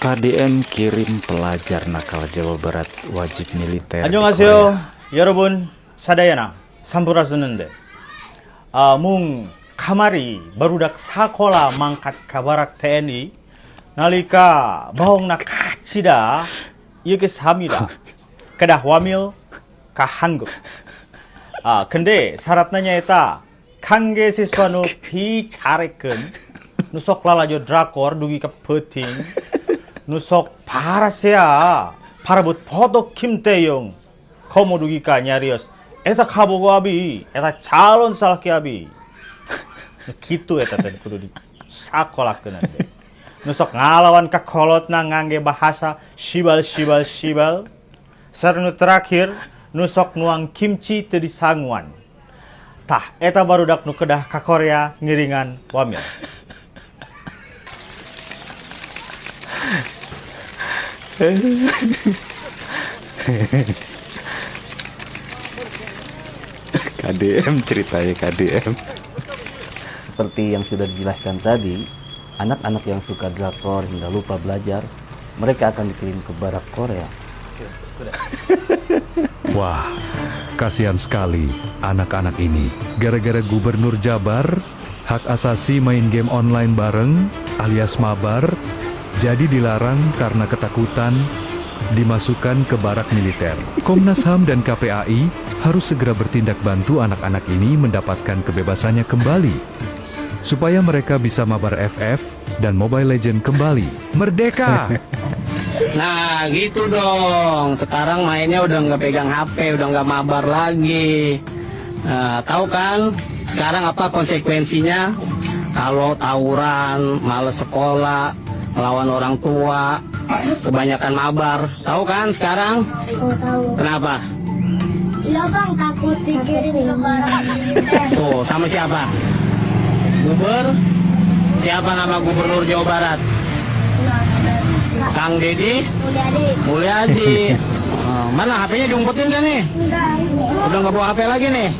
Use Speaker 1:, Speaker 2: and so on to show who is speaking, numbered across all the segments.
Speaker 1: KDM kirim pelajar nakal Jawa Barat wajib militer.
Speaker 2: 안녕하세요, 여러분. sadayana sampurasunende. Mung kamari barudak sakola mangkat kabarak TNI nalika bahong nak kacida ieu samida kedah wamil ka Hanguk. 근데 syaratnya nyata kangge siswa nu picarekeun nusok lalajo drakor dugi ka peuting nusok parasea parabut foto Kim Tae-yong komo dugi ka nyarios eta kabogo abi eta calon salaki abi kitu eta teh kudu disakolakeun teh nusok ngalawan ka kolotna ngangge bahasa shibal sareng terakhir nusok nuang kimchi teu disanguan tah eta barudak nu kedah ka Korea ngiringan wamil.
Speaker 1: KDM ceritanya KDM.
Speaker 3: Seperti yang sudah dijelaskan tadi, anak-anak yang suka drakor hingga lupa belajar, mereka akan dikirim ke barak Korea.
Speaker 4: Wah, kasihan sekali anak-anak ini. Gara-gara Gubernur Jabar, hak asasi main game online bareng alias mabar, jadi dilarang karena ketakutan dimasukkan ke barak militer. Komnas HAM dan KPAI harus segera bertindak bantu anak-anak ini mendapatkan kebebasannya kembali, supaya mereka bisa mabar FF dan Mobile Legend kembali. Merdeka!
Speaker 5: Nah gitu dong, sekarang mainnya udah nggak pegang HP, udah nggak mabar lagi. Nah, tahu kan sekarang apa konsekuensinya? Kalau tawuran, males sekolah, melawan orang tua, kebanyakan mabar. Tahu kan sekarang?
Speaker 6: Oh, tahu.
Speaker 5: Kenapa?
Speaker 6: Iya bang, takut dikirim ke barak militer.
Speaker 5: Tuh, sama siapa? Siapa nama Gubernur Jawa Barat? Kang Deddy Mulyadi. Mana HP-nya diumpetin kan nih? Udah nggak bawa HP lagi nih?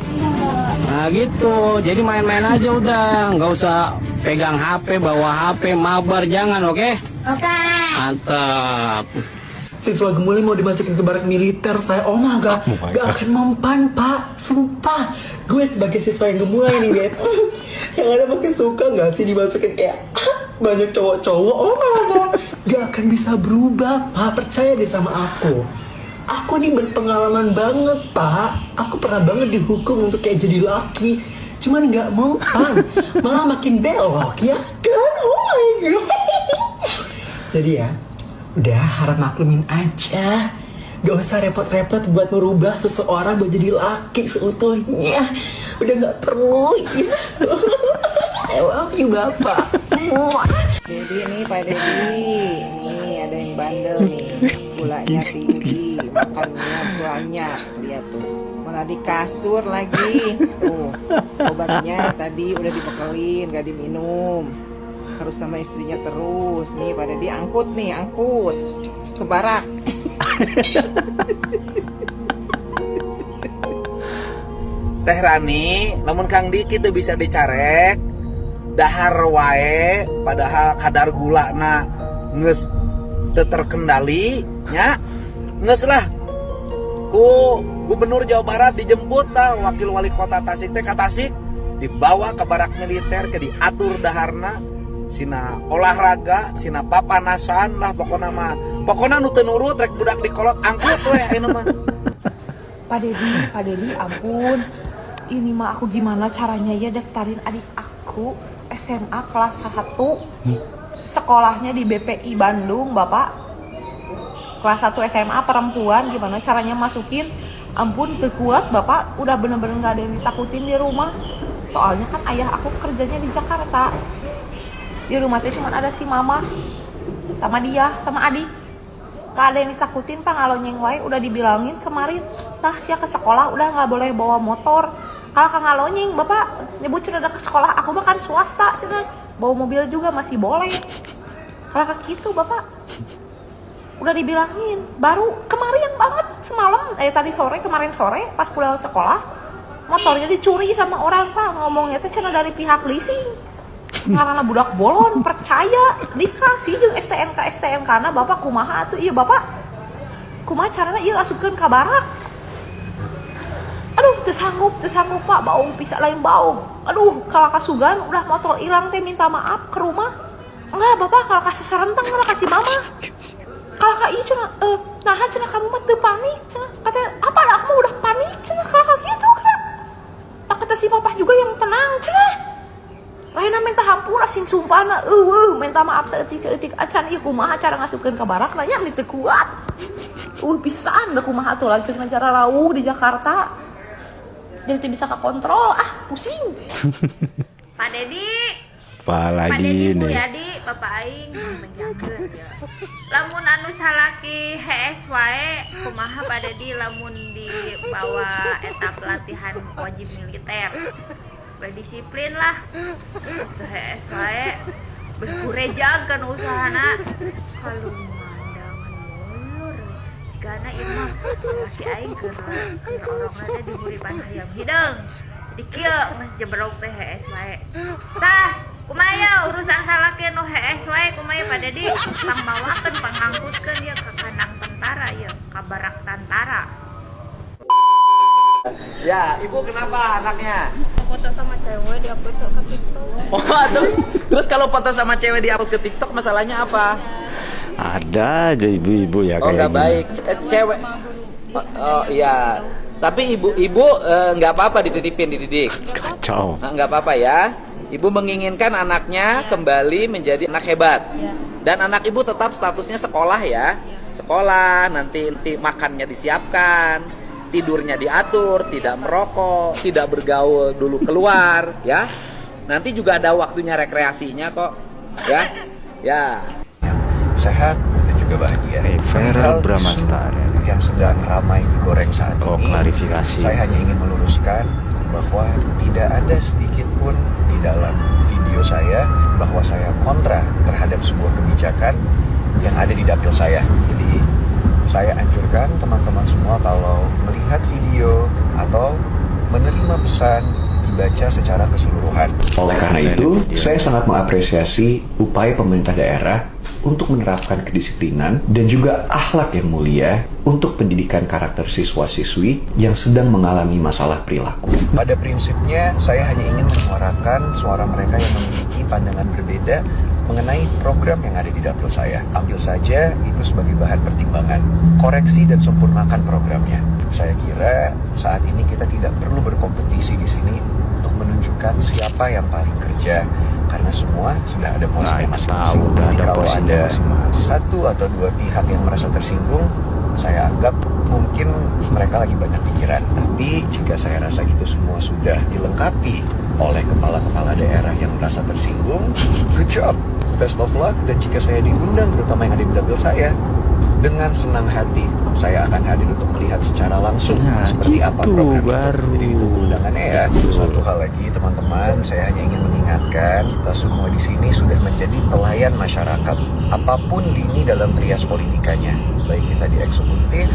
Speaker 5: Nah gitu, jadi main-main aja udah, nggak usah pegang HP, bawa HP, mabar jangan, oke?
Speaker 6: Oke.
Speaker 5: Mantap.
Speaker 7: Siswa Gemuli mau dimasukin ke barak militer, saya gak akan mempan pak, sumpah. Gue sebagai siswa yang gemulai nih Dad, yang ada mungkin suka gak sih dimasukin kayak banyak cowok-cowok, gak akan bisa berubah pak, percaya deh sama aku. Aku nih berpengalaman banget pak, aku pernah banget dihukum untuk kayak jadi laki, cuman gak mau pan, malah makin belok ya kan, oh my god. Jadi ya, udah harap maklumin aja. Gak usah repot-repot buat merubah seseorang buat jadi laki seutuhnya. Udah gak perlu ya. I love you bapak.
Speaker 8: Dedi nih Pak Dedi, nih ada yang bandel nih, gulanya tinggi, makannya banyak, lihat tuh, mana di kasur lagi, tuh obatnya tadi udah dibekelin, gak diminum, harus sama istrinya terus, nih Pak Dedi angkut ke barak.
Speaker 9: Teh Rani, namun Kang Diki tuh bisa dicarek dahar wae padahal kadar gula na nges terkendali nya nges lah ku Gubernur Jawa Barat dijemput tah wakil wali kota Tasik teh ka Tasik dibawa ke barak militer ke diatur daharna sina olahraga sina papanasan lah pokona nu teu nurut rek budak dikolot angkut we ayeuna mah.
Speaker 8: Pak Dedi ampun, ini mah aku gimana caranya ya daftarin adik aku SMA kelas 1, sekolahnya di BPI Bandung Bapak, kelas 1 SMA perempuan, gimana caranya masukin? Ampun teu kuat Bapak, udah bener-bener gak ada yang ditakutin di rumah, soalnya kan ayah aku kerjanya di Jakarta, di rumah teh cuma ada si mama sama dia sama adik, gak ada yang ditakutin Pak, ngalonyeng wae udah dibilangin kemarin, tah sia ke sekolah udah gak boleh bawa motor. Kalau Kang Alonying, Bapak nyebut cenah ke sekolah, aku makan swasta cenah. Bawa mobil juga masih boleh. Kalau kayak gitu, Bapak. Udah dibilangin. Baru kemarin banget semalam, kemarin sore pas pulang sekolah, motornya dicuri sama orang, Pak. Ngomongnya teh cenah dari pihak leasing. Karena budak bolon percaya dikasih jeung STNK na bapak kumaha tuh iya bapak kumaha carana ieu asupkeun ka barak. Aduh teu sanggup pak, baung bisa lain baung. Aduh kalau kasugan udah motor hilang teh minta maaf ke rumah. Enggak bapak kalau kasih serentang malah kasih mama. Kalau kak iya cenah nah cenah kamu mah teu panik cenah katanya apa dah kamu udah panik cenah kalau gitu kan. Kata si papa juga yang tenang cenah. Lainna minta hampura sing sumpahna minta maaf saeutik acan ieu kumaha cara ngasupkeun ka barak nanya teu kuat. Pisan da kumaha atuh lanceuk cara rawuh di Jakarta. Jadi bisa kekontrol pusing.
Speaker 10: Pak Dedi
Speaker 1: Apalagi
Speaker 10: Bu
Speaker 1: nih.
Speaker 10: Yadi Bapak Aing menjakeun ya. Lamun anu salaki HS wae kumaha Pak Dedi lamun di bawah etap latihan wajib militer berdisiplin lah HS wae berkurejagkeun usahana kalau karena imah si aing keur orangna diberi hayam hidung jadi kieu mas jebrok teh HS wae tah kumaya urusan salaki nu HS wae kumaya Pak Dedi pangbawakeun panghangkutkeun ya ka kandang tentara ya ka barak tentara.
Speaker 9: Ya, ibu kenapa anaknya?
Speaker 10: Foto sama cewek diupload ke TikTok.
Speaker 9: Oh, aduh. Terus kalau foto sama cewek diupload ke TikTok masalahnya apa?
Speaker 1: Ada aja ibu-ibu ya
Speaker 9: Oh,
Speaker 1: kayak
Speaker 9: nggak
Speaker 1: gini.
Speaker 9: baik. Cewek. Oh, iya. Tapi ibu nggak apa-apa dititipin, dididik.
Speaker 1: Kacau.
Speaker 9: Nggak apa-apa ya. Ibu menginginkan anaknya kembali menjadi anak hebat. Dan anak ibu tetap statusnya sekolah ya. Sekolah, nanti makannya disiapkan, tidurnya diatur, tidak merokok, tidak bergaul dulu keluar, ya. Nanti juga ada waktunya rekreasinya kok, ya. Ya.
Speaker 11: Sehat dan juga bahagia.
Speaker 1: Feral Bramasta
Speaker 11: yang sedang ramai digoreng saat ini.
Speaker 1: Klarifikasi.
Speaker 11: Saya hanya ingin meluruskan bahwa tidak ada sedikit pun di dalam video saya bahwa saya kontra terhadap sebuah kebijakan yang ada di dapil saya. Jadi saya anjurkan teman-teman semua kalau melihat video atau menerima pesan dibaca secara keseluruhan. Oleh karena itu, saya sangat mengapresiasi upaya pemerintah daerah untuk menerapkan kedisiplinan dan juga akhlak yang mulia untuk pendidikan karakter siswa-siswi yang sedang mengalami masalah perilaku. Pada prinsipnya, saya hanya ingin menyuarakan suara mereka yang memiliki pandangan berbeda mengenai program yang ada di dapil saya. Ambil saja itu sebagai bahan pertimbangan. Koreksi dan sempurnakan programnya. Saya kira saat ini kita tidak perlu berkompetisi di sini untuk menunjukkan siapa yang paling kerja, karena semua sudah ada posisinya masing-masing. Jadi kalau ada satu atau dua pihak yang merasa tersinggung, saya anggap mungkin mereka lagi banyak pikiran. Tapi jika saya rasa itu semua sudah dilengkapi oleh kepala-kepala daerah yang merasa tersinggung, good job, best of luck. Dan jika saya diundang, terutama yang ada di dapil saya, dengan senang hati saya akan hadir untuk melihat secara langsung seperti apa program itu. Jadi itu undangannya ya. Satu hal lagi teman-teman, saya hanya ingin mengingatkan kita semua di sini sudah menjadi pelayan masyarakat apapun lini dalam trias politikanya, baik kita di eksekutif,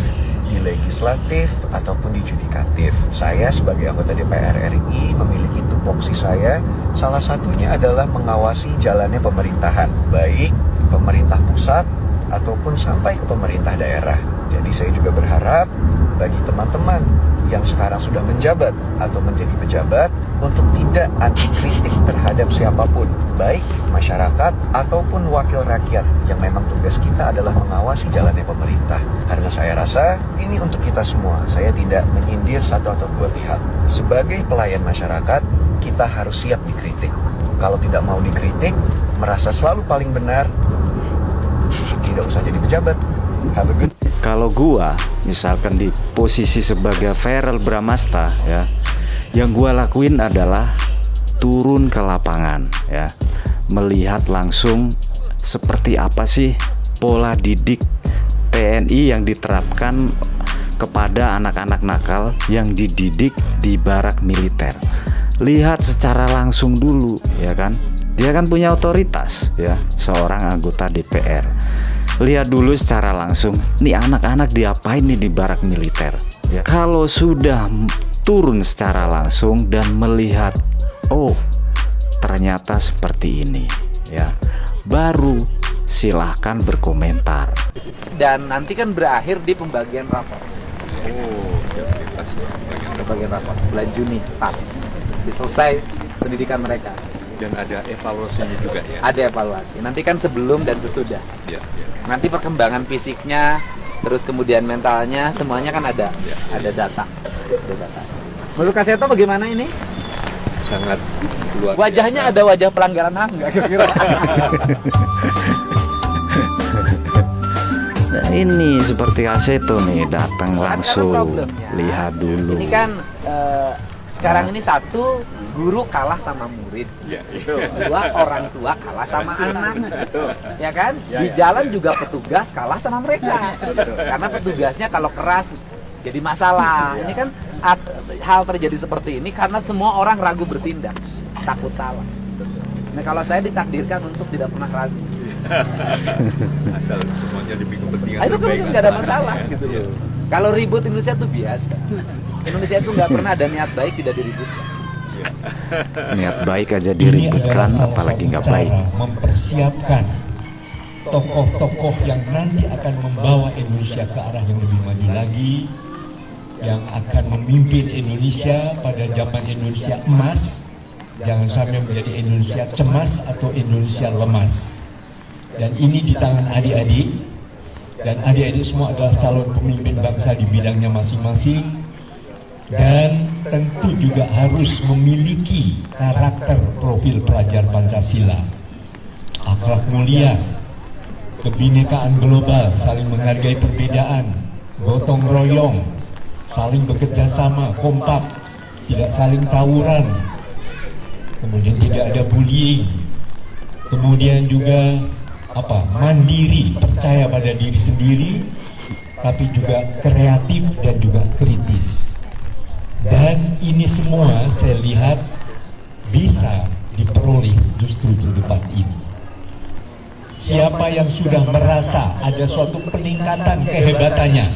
Speaker 11: di legislatif, ataupun di judikatif. Saya sebagai anggota DPR RI memiliki tupoksi saya, salah satunya adalah mengawasi jalannya pemerintahan, baik pemerintah pusat ataupun sampai ke pemerintah daerah. Jadi saya juga berharap bagi teman-teman yang sekarang sudah menjabat atau menjadi pejabat untuk tidak anti kritik terhadap siapapun, baik masyarakat ataupun wakil rakyat, yang memang tugas kita adalah mengawasi jalannya pemerintah. Karena saya rasa ini untuk kita semua. Saya tidak menyindir satu atau dua pihak. Sebagai pelayan masyarakat, kita harus siap dikritik. Kalau tidak mau dikritik, merasa selalu paling benar, tidak usah jadi pejabat. Have a good.
Speaker 1: Kalau gua misalkan di posisi sebagai Feral Bramasta ya, yang gua lakuin adalah turun ke lapangan ya, melihat langsung seperti apa sih pola didik TNI yang diterapkan kepada anak-anak nakal yang dididik di barak militer. Lihat secara langsung dulu ya kan, dia kan punya otoritas ya, seorang anggota DPR. Lihat dulu secara langsung, nih anak-anak diapain nih di barak militer ya. Kalau sudah turun secara langsung dan melihat, oh ternyata seperti ini ya, baru silahkan berkomentar.
Speaker 9: Dan nanti kan berakhir di pembagian rapor. Pembagian rapor bulan Juni pas diselesai pendidikan mereka.
Speaker 11: Dan ada evaluasinya juga ya.
Speaker 9: Ada evaluasi. Nanti kan sebelum dan sesudah.
Speaker 11: Ya.
Speaker 9: Nanti perkembangan fisiknya, terus kemudian mentalnya, semuanya kan ada. Ada data. Ada data. Menurut Kak Seto bagaimana ini?
Speaker 11: Sangat luar
Speaker 9: Wajahnya
Speaker 11: biasa.
Speaker 9: ada wajah pelanggaran HAM nggak kira-kira?
Speaker 1: Nah, ini seperti Aseto nih, datang langsung,
Speaker 9: problemnya.
Speaker 1: lihat dulu.
Speaker 9: Ini kan sekarang ini satu, guru kalah sama murid. Dua, orang tua kalah sama anak. Ya kan? Di jalan juga petugas kalah sama mereka. Karena petugasnya kalau keras jadi masalah. Ini kan hal terjadi seperti ini karena semua orang ragu bertindak, takut salah. Nah, kalau saya ditakdirkan untuk tidak pernah ragu.
Speaker 11: Asal semuanya demi kepentingan
Speaker 9: Itu kan
Speaker 11: terbaik
Speaker 9: nggak ada
Speaker 11: anak-anak,
Speaker 9: masalah
Speaker 11: ya.
Speaker 9: gitu loh. Kalau ribut Indonesia itu biasa. Indonesia itu nggak pernah ada niat baik tidak diributkan.
Speaker 1: Niat baik aja diributkan, apalagi nggak baik.
Speaker 12: Mempersiapkan tokoh-tokoh yang nanti akan membawa Indonesia ke arah yang lebih maju lagi, yang akan memimpin Indonesia pada zaman Indonesia emas. Jangan sampai menjadi Indonesia cemas atau Indonesia lemas. Dan ini di tangan adik-adik, dan adik-adik semua adalah calon pemimpin bangsa di bidangnya masing-masing, dan tentu juga harus memiliki karakter profil pelajar Pancasila, akhlak mulia, kebinekaan global, saling menghargai perbedaan, gotong royong, saling bekerja sama, kompak, tidak saling tawuran, kemudian tidak ada bullying, kemudian juga mandiri, percaya pada diri sendiri, tapi juga kreatif dan juga kritis. Dan ini semua saya lihat bisa diperoleh justru di debat ini. Siapa yang sudah merasa ada suatu peningkatan kehebatannya,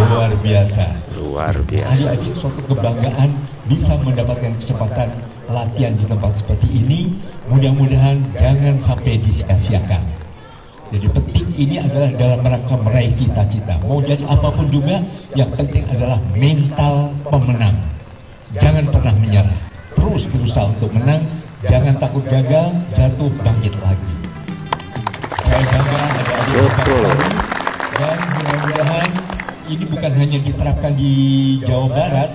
Speaker 12: luar biasa.
Speaker 1: Luar biasa.
Speaker 12: Adik-adik suatu kebanggaan bisa mendapatkan kesempatan latihan di tempat seperti ini. Mudah-mudahan jangan sampai disia-siakan. Jadi penting ini adalah dalam rangka meraih cita-cita. Mau jadi apapun juga, yang penting adalah mental pemenang. Jangan pernah menyerah. Terus berusaha untuk menang. Jangan takut gagal, jatuh, bangkit lagi. Saya bangga ada adik-adik. Dan mudah-mudahan ini bukan hanya diterapkan di Jawa Barat,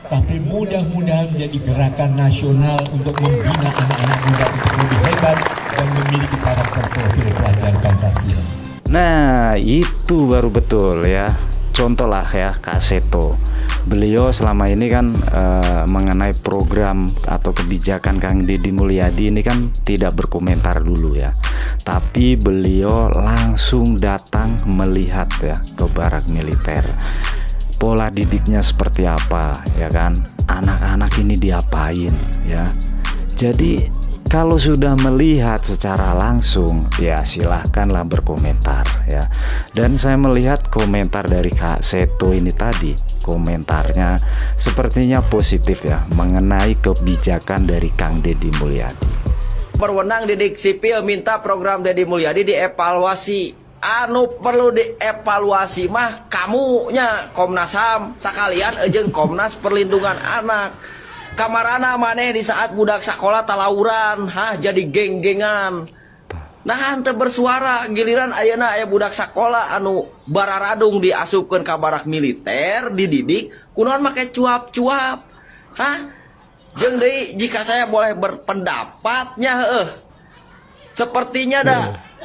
Speaker 12: tapi mudah-mudahan menjadi gerakan nasional untuk membina anak-anak muda untuk lebih hebat dan memiliki karakter profil pelajar Pancasila.
Speaker 1: Nah, itu baru betul ya. Contoh lah ya Kak Seto. Beliau selama ini kan mengenai program atau kebijakan Kang Deddy Mulyadi ini kan tidak berkomentar dulu ya. Tapi beliau langsung datang melihat ya ke barak militer. Pola didiknya seperti apa ya kan, anak-anak ini diapain ya. Jadi kalau sudah melihat secara langsung ya silahkanlah berkomentar ya. Dan saya melihat komentar dari Kak Seto ini tadi, komentarnya sepertinya positif ya mengenai kebijakan dari Kang Deddy Mulyadi.
Speaker 13: Berwenang didik sipil minta program Deddy Mulyadi dievaluasi. Anu perlu dievaluasi mah kamunya Komnas HAM sakalian jeung Komnas Perlindungan Anak. Kamarana maneh di saat budak sekolah talawuran, jadi geng-gengan. Nah henteu bersuara giliran ayeuna aya budak sekolah anu bararadung diasupkeun ka barak militer, dididik kunaon make cuap-cuap. Jeung deui jika saya boleh berpendapatnya sepertinya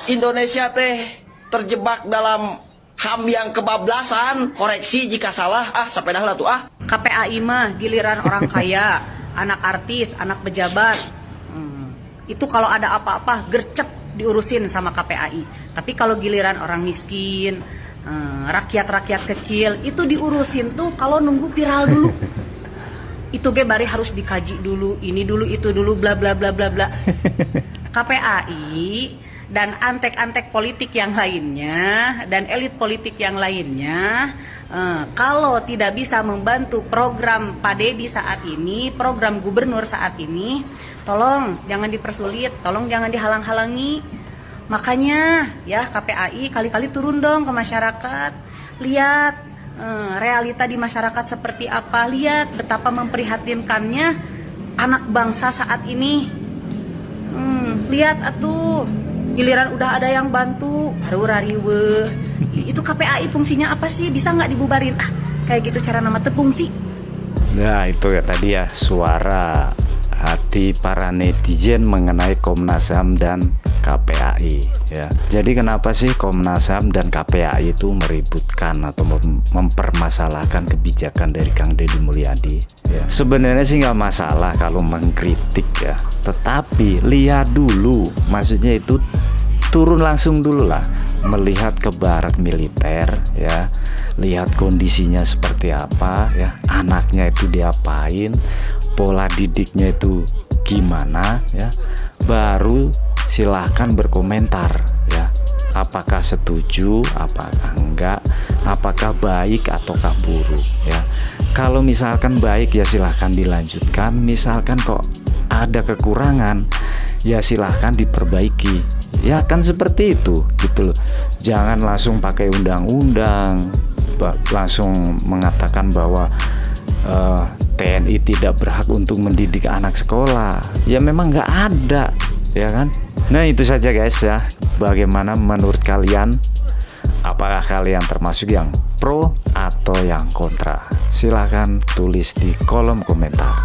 Speaker 13: Indonesia teh terjebak dalam HAM yang kebablasan. Koreksi jika salah, sampai dah lah tuh
Speaker 14: KPAI mah giliran orang kaya, anak artis, anak pejabat. Itu kalau ada apa-apa gercep diurusin sama KPAI. Tapi kalau giliran orang miskin, rakyat-rakyat kecil, itu diurusin tuh kalau nunggu viral dulu. Itu ge bari harus dikaji dulu, ini dulu, itu dulu, bla bla bla bla bla. KPAI dan antek-antek politik yang lainnya dan elit politik yang lainnya, kalau tidak bisa membantu program Pak Deddy saat ini, program gubernur saat ini, tolong jangan dipersulit, tolong jangan dihalang-halangi. Makanya ya KPAI kali-kali turun dong ke masyarakat, lihat realita di masyarakat seperti apa, lihat betapa memprihatinkannya anak bangsa saat ini. Lihat atuh, giliran udah ada yang bantu baru rariweuh. Itu KPAI fungsinya apa sih? Bisa nggak dibubarin? Kayak gitu cara nama tepung sih.
Speaker 1: Nah itu ya tadi ya suara hati para netizen mengenai Komnas HAM dan KPAI ya. Jadi kenapa sih Komnas HAM dan KPAI itu meributkan atau mempermasalahkan kebijakan dari Kang Deddy Mulyadi ya. Sebenarnya sih nggak masalah kalau mengkritik ya, tetapi lihat dulu, maksudnya itu turun langsung dulu lah, melihat ke barak militer ya, lihat kondisinya seperti apa ya, anaknya itu diapain, pola didiknya itu gimana ya, baru silahkan berkomentar ya, apakah setuju, apakah enggak, apakah baik ataukah buruk ya. Kalau misalkan baik ya silahkan dilanjutkan, misalkan kok ada kekurangan ya silahkan diperbaiki ya, kan seperti itu gitu loh. Jangan langsung pakai undang-undang langsung mengatakan bahwa TNI tidak berhak untuk mendidik anak sekolah. Ya memang nggak ada ya kan. Nah itu saja guys ya, bagaimana menurut kalian, apakah kalian termasuk yang pro atau yang kontra? Silahkan tulis di kolom komentar.